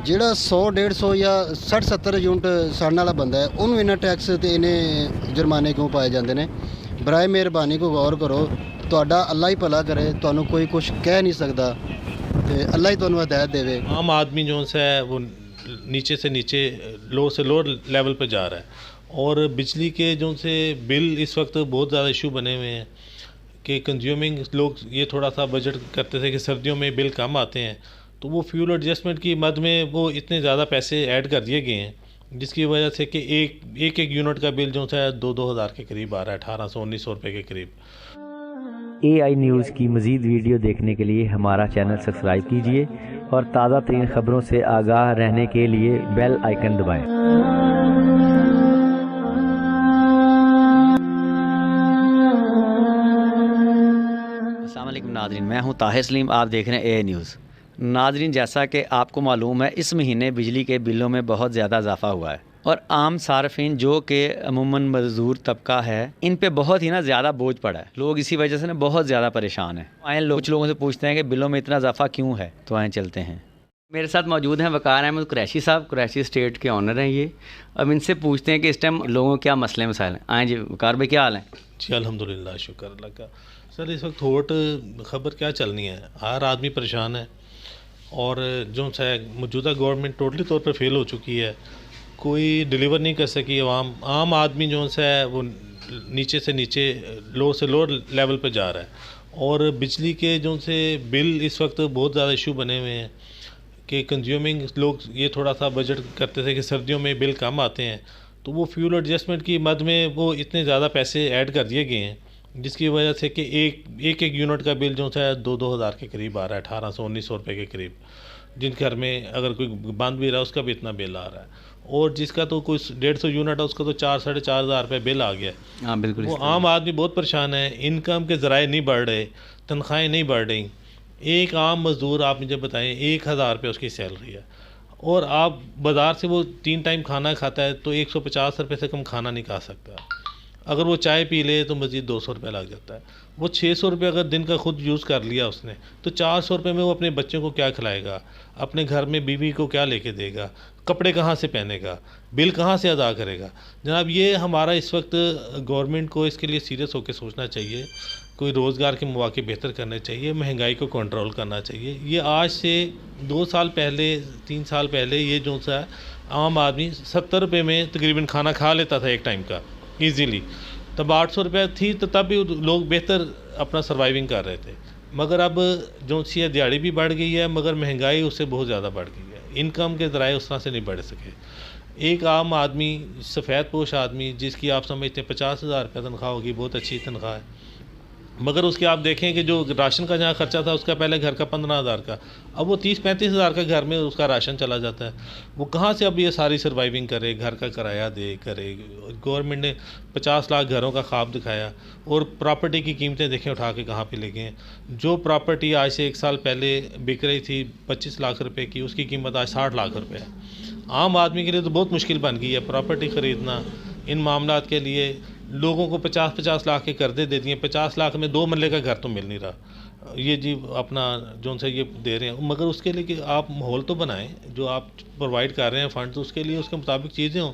ਜਿਹੜਾ 100 150 ਜਾਂ 60 70 ਯੂਨਿਟ ਸੜਨ ਵਾਲਾ ਬੰਦਾ ਹੈ ਉਹਨੂੰ ਇੰਨਾ ਟੈਕਸ ਤੇ ਇਹਨੇ ਜੁਰਮਾਨੇ ਕਿਉਂ ਪਾਏ ਜਾਂਦੇ ਨੇ। ਬਰਾਏ ਮਿਹਰਬਾਨੀ ਕੋ ਗੌਰ ਕਰੋ। ਤੁਹਾਡਾ ਅੱਲਾ ਹੀ ਭਲਾ करे, ਤੁਹਾਨੂੰ ਕੋਈ ਕੁਝ ਕਹਿ ਨਹੀਂ ਸਕਦਾ ਤੇ ਅੱਲਾ ਹੀ ਤੁਹਾਨੂੰ ਹਦਾयत देवे। आम आदमी जो है वो नीचे से नीचे लो से लोअर लेवल पर जा रहा है और बिजली के जो से बिल इस वक्त बहुत ज़्यादा इशू बने हुए हैं कि कंज्यूमिंग लोग ये थोड़ा सा बजट करते थे कि सर्दियों में बिल कम आते हैं तो वो फ्यूल एडजस्टमेंट की मद में वो इतने ज़्यादा पैसे ऐड कर दिए गए हैं जिसकी वजह से कि एक यूनिट का बिल जो है 2,000 के करीब आ रहा है, 1800-1900 रुपये के करीब। AI न्यूज़ की मज़ीद वीडियो देखने के लिए हमारा चैनल सब्सक्राइब कीजिए और ताज़ा तरीन ख़बरों से आगाह रहने के लिए बेल आइकन दबाएँ। अस्सलाम वालेकुम नाज़रीन, मैं हूं ताहिर सलीम, आप देख रहे हैं AI न्यूज़। नाज़रीन, जैसा कि आपको मालूम है इस महीने बिजली के बिलों में बहुत ज़्यादा इजाफा हुआ है और आम सार्फिन जो कि अमूमन मज़दूर तबका है इन पे बहुत ही ना ज़्यादा बोझ पड़ा है। लोग इसी वजह से ना बहुत ज़्यादा परेशान हैं। आए लोग कुछ लोगों से पूछते हैं कि बिलों में इतना इजाफा क्यों है, तो आए चलते हैं। मेरे साथ मौजूद हैं वकार अहमद कुरैशी साहब, कुरैशी स्टेट के ऑनर हैं ये। अब इनसे पूछते हैं कि इस टाइम लोगों के क्या मसले मसाइल हैं। आए जी वकार भाई, क्या हाल है? जी अल्हम्दुलिल्लाह, शुक्र अल्लाह का। सर इस वक्त थोट ख़बर क्या चलनी है, हर आदमी परेशान है और जो है मौजूदा गवर्नमेंट टोटली तौर पर फेल हो चुकी है, कोई डिलीवर नहीं कर सकी। आम आदमी जो है वो नीचे से नीचे लो से लोअर लेवल पर जा रहा है और बिजली के जो से बिल इस वक्त बहुत ज़्यादा इशू बने हुए हैं कि कंज्यूमिंग लोग ये थोड़ा सा बजट करते थे कि सर्दियों में बिल कम आते हैं तो वो फ्यूल एडजस्टमेंट की मद में वो इतने ज़्यादा पैसे ऐड कर दिए गए हैं जिसकी वजह से कि एक यूनिट का बिल जो है 2,000 के करीब आ रहा है, 1800-1900 रुपये के करीब। जिन घर में अगर कोई बंद भी रहा है उसका भी इतना बिल आ रहा है और जिसका तो कोई 150 यूनिट है उसका तो 4-4,500 रुपये बिल आ गया है। हाँ बिल्कुल। वो आम आदमी बहुत परेशान है, इनकम के ज़राए नहीं बढ़ रहे, तनख्वाहें नहीं बढ़ रही। एक आम मज़दूर आप मुझे बताएं 1,000 रुपये उसकी सैलरी है और आप बाज़ार से वो 3 टाइम खाना खाता है तो 150 रुपये से कम खाना नहीं खा सकता। अगर वो चाय पी ले तो मज़ीद 200 रुपये लग जाता है। वो 600 रुपये अगर दिन का खुद यूज़ कर लिया उसने तो 400 रुपये में वो अपने बच्चों को क्या खिलाएगा, अपने घर में बीवी को क्या लेके देगा, कपड़े कहाँ से पहनेगा, बिल कहाँ से अदा करेगा। जनाब ये हमारा इस वक्त गवर्नमेंट को इसके लिए सीरियस होकर सोचना चाहिए, कोई रोज़गार के मौके बेहतर करने चाहिए, महंगाई को कंट्रोल करना चाहिए। ये आज से 2 साल पहले 3 साल पहले ये जो सा आम आदमी 70 रुपये में तकरीबन खाना खा लेता था एक टाइम का ईज़िली। तब 800 रुपये थी तो तब भी लोग बेहतर अपना सर्वाइविंग कर रहे थे। मगर अब जो सी है दिहाड़ी भी बढ़ गई है मगर महंगाई उससे बहुत ज़्यादा बढ़ गई है, इनकम के ज़राए उस तरह से नहीं बढ़ सके। एक आम आदमी सफ़ेद पोश आदमी जिसकी आप समझते हैं 50,000 रुपये तनख्वाह होगी, बहुत अच्छी तनख्वाह है, मगर उसके आप देखें कि जो राशन का जहाँ खर्चा था उसका पहले घर का 15,000 का, अब वो 30-35 हज़ार का घर में उसका राशन चला जाता है। वो कहाँ से अब ये सारी सर्वाइविंग करे, घर का किराया दे करे। गवर्नमेंट ने 50 लाख घरों का ख्वाब दिखाया और प्रॉपर्टी की कीमतें देखें उठा के कहाँ पे ले गए हैं। जो प्रॉपर्टी आज से 1 साल पहले बिक रही थी 25 लाख रुपए की, उसकी कीमत आज 60 लाख रुपए है। आम आदमी के लिए तो बहुत मुश्किल बन गई है प्रॉपर्टी ख़रीदना। इन मामलात के लिए लोगों को 50-50 लाख के कर्जे दे दिए, 50 लाख में 2 मरले का घर तो मिल नहीं रहा। ये जी अपना जो से ये दे रहे हैं, मगर उसके लिए कि आप माहौल तो बनाएं, जो आप प्रोवाइड कर रहे हैं फंड तो उसके लिए उसके मुताबिक चीज़ें हों।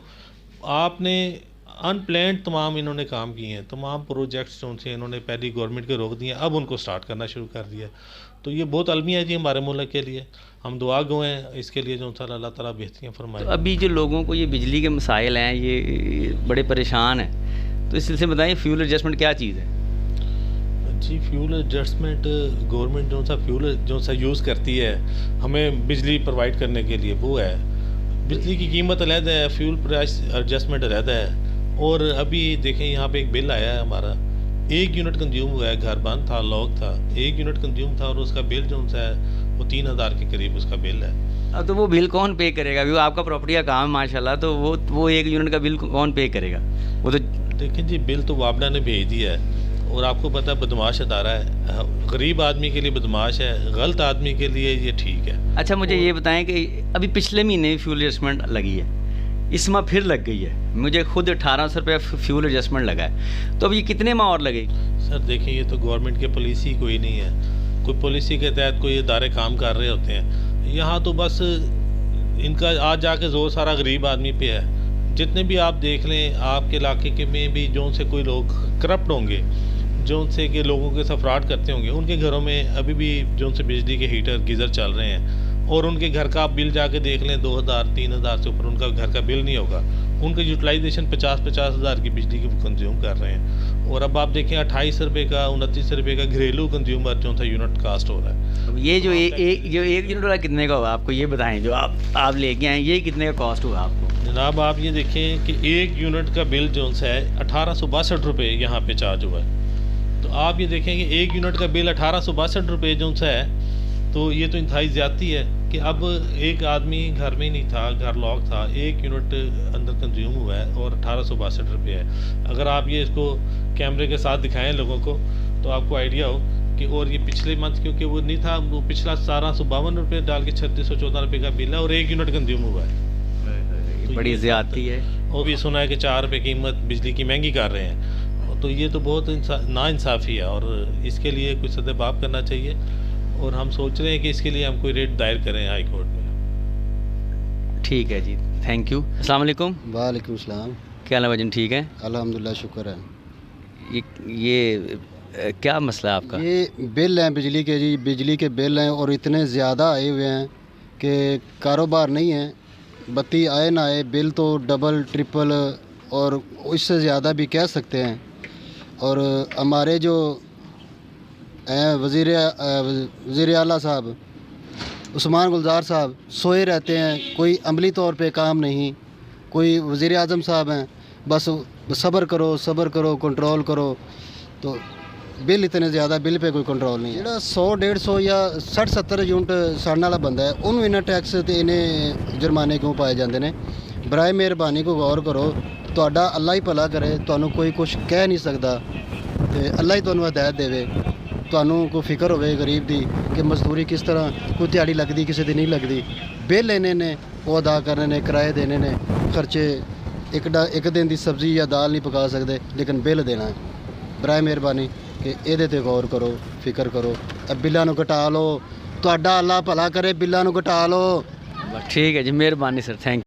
आपने अनप्लान्ड तमाम इन्होंने काम किए हैं, तमाम प्रोजेक्ट्स जो से इन्होंने पहली गवर्नमेंट के रोक दिए, अब उनको स्टार्ट करना शुरू कर दिया। तो ये बहुत अलमी है जी हमारे मुल्क के लिए, हम दुआ गो हैं इसके लिए जो अल्लाह ताला बेहतरियाँ फरमाए। तो अभी जो लोगों को ये बिजली के मसाइल हैं ये बड़े परेशान हैं, तो इस सिलसिले में बताइए फ्यूल एडजस्टमेंट क्या चीज़ है? जी फ्यूल एडजस्टमेंट गवर्नमेंट जो सा फ्यूल जो सा यूज़ करती है हमें बिजली प्रोवाइड करने के लिए, वो है बिजली की कीमत अलग है, फ्यूल प्राइस एडजस्टमेंट अलग है। और अभी देखें यहाँ पे एक बिल आया है हमारा, 1 यूनिट कंज्यूम हुआ है, घर बंद था, लॉक था, 1 यूनिट कंज्यूम था और उसका बिल जो सा है वो 3,000 के करीब उसका बिल है। अब तो वो बिल कौन पे करेगा? वो आपका प्रॉपर्टी का काम है माशाल्लाह, तो वो 1 यूनिट का बिल कौन पे करेगा? वो तो देखें जी बिल तो वापडा ने भेज दिया है और आपको पता है बदमाश अदारा है, गरीब आदमी के लिए बदमाश है, गलत आदमी के लिए ये ठीक है। अच्छा मुझे ये बताएं कि अभी पिछले महीने फ्यूल एडजस्टमेंट लगी है, इस माह फिर लग गई है, मुझे खुद 1800 रुपये फ्यूल एडजस्टमेंट लगा है, तो अब ये कितने माह और लगेगी? सर देखिए ये तो गवर्नमेंट की पॉलिसी कोई नहीं है, कोई पॉलिसी के तहत कोई इदारे काम कर रहे होते हैं। यहाँ तो बस इनका आज जाके ज़ोर सारा गरीब आदमी पे है। जितने भी आप देख लें आपके इलाके के में भी जो से कोई लोग करप्ट होंगे, जो से कि लोगों के साथ फ्रॉड करते होंगे, उनके घरों में अभी भी जो से बिजली के हीटर गीज़र चल रहे हैं और उनके घर का आप बिल जाके देख लें 2000-3000 से ऊपर उनका घर का बिल नहीं होगा। उनका यूटिलाइजेशन 50-50 हज़ार की बिजली की कंज्यूम कर रहे हैं। और अब आप देखें 28 रुपये का 29 रुपये का घरेलू कंज्यूमर जो था यूनिट कास्ट हो रहा है। अब ये जो एक यूनिट वाला कितने का होगा आपको ये बताएं, जो आप लेके आए ये कितने का कॉस्ट हुआ आपको? जनाब आप ये देखें कि एक यूनिट का बिल जो है 1862 रुपये यहाँ पे चार्ज हुआ है। तो आप ये देखें कि एक यूनिट का बिल 1862 रुपये जो है, तो ये तो इंतहाई ज़्यादती है कि अब एक आदमी घर में ही नहीं था, घर लॉक था, एक यूनिट अंदर कंज्यूम हुआ है और 1862 रुपये है। अगर आप ये इसको कैमरे के साथ दिखाएं लोगों को तो आपको आइडिया हो कि और ये पिछले मंथ क्योंकि वो नहीं था, वो पिछला 1752 रुपये डाल के 3614 रुपये का बिल है और एक यूनिट कंज्यूम हुआ है। तो बड़ी ज़्यादती है। वो भी सुना है कि 4 रुपये कीमत बिजली की महंगी कर रहे हैं, तो ये तो बहुत नाइंसाफ़ी है और इसके लिए कुछ सद्देबाब करना चाहिए। और हम सोच रहे हैं कि इसके लिए हम कोई रेट दायर करें हाई कोर्ट में। ठीक है जी, थैंक यू। अस्सलाम वालेकुम। वालेकुम सलाम। क्या हाल है वजन, ठीक है? अल्हम्दुलिल्लाह, शुक्र है। ये क्या मसला है आपका? ये बिल हैं बिजली के जी, बिजली के बिल हैं और इतने ज़्यादा आए हुए हैं कि कारोबार नहीं है। बत्ती आए ना आए बिल तो डबल ट्रिपल और इससे ज़्यादा भी कह सकते हैं। और हमारे जो वज़ीर आला साहब उस्मान गुलजार साहब सोए रहते हैं, कोई अमली तौर पे काम नहीं। कोई वज़ीर आज़म साहब हैं, बस सब्र करो कंट्रोल करो, तो बिल इतने ज़्यादा बिल पे कोई कंट्रोल नहीं है। 100-150 या 60-70 यूनिट साड़ने वाला बंदा है उन्होंने इन्ना टैक्स ते इन्हें जुर्माने क्यों पाए जाते हैं? बराए मेहरबानी को गौर करो। ਤੁਹਾਡਾ अल्लाह ही भला करे, ਤੁਹਾਨੂੰ कोई कुछ कह नहीं सकता, ਤੇ अल्लाह ही ਤੁਹਾਨੂੰ हदायत देवे। ਤੁਹਾਨੂੰ ਕੋਈ ਫਿਕਰ ਹੋਵੇ ਗਰੀਬ ਦੀ ਕਿ ਮਜ਼ਦੂਰੀ ਕਿਸ ਤਰ੍ਹਾਂ, ਕੋਈ ਦਿਹਾੜੀ ਲੱਗਦੀ ਕਿਸੇ ਦੀ ਨਹੀਂ ਲੱਗਦੀ, ਬਿੱਲ ਇੰਨੇ ਨੇ ਉਹ ਅਦਾ ਕਰਨੇ ਨੇ, ਕਿਰਾਏ ਦੇਣੇ ਨੇ, ਖਰਚੇ ਇੱਕ ਦਿਨ ਦੀ ਸਬਜ਼ੀ ਜਾਂ ਦਾਲ ਨਹੀਂ ਪਕਾ ਸਕਦੇ ਲੇਕਿਨ ਬਿੱਲ ਦੇਣਾ ਹੈ। ਬਰਾਏ ਮਿਹਰਬਾਨੀ ਕਿ ਇਹਦੇ ਤੇ ਗੌਰ ਕਰੋ, ਫਿਕਰ ਕਰੋ, ਬਿੱਲਾਂ ਨੂੰ ਘਟਾ ਲਓ। ਤੁਹਾਡਾ ਅੱਲਾਹ ਭਲਾ करे, ਬਿੱਲਾਂ ਨੂੰ ਘਟਾ ਲਓ। ठीक है जी, मेहरबानी सर, थैंक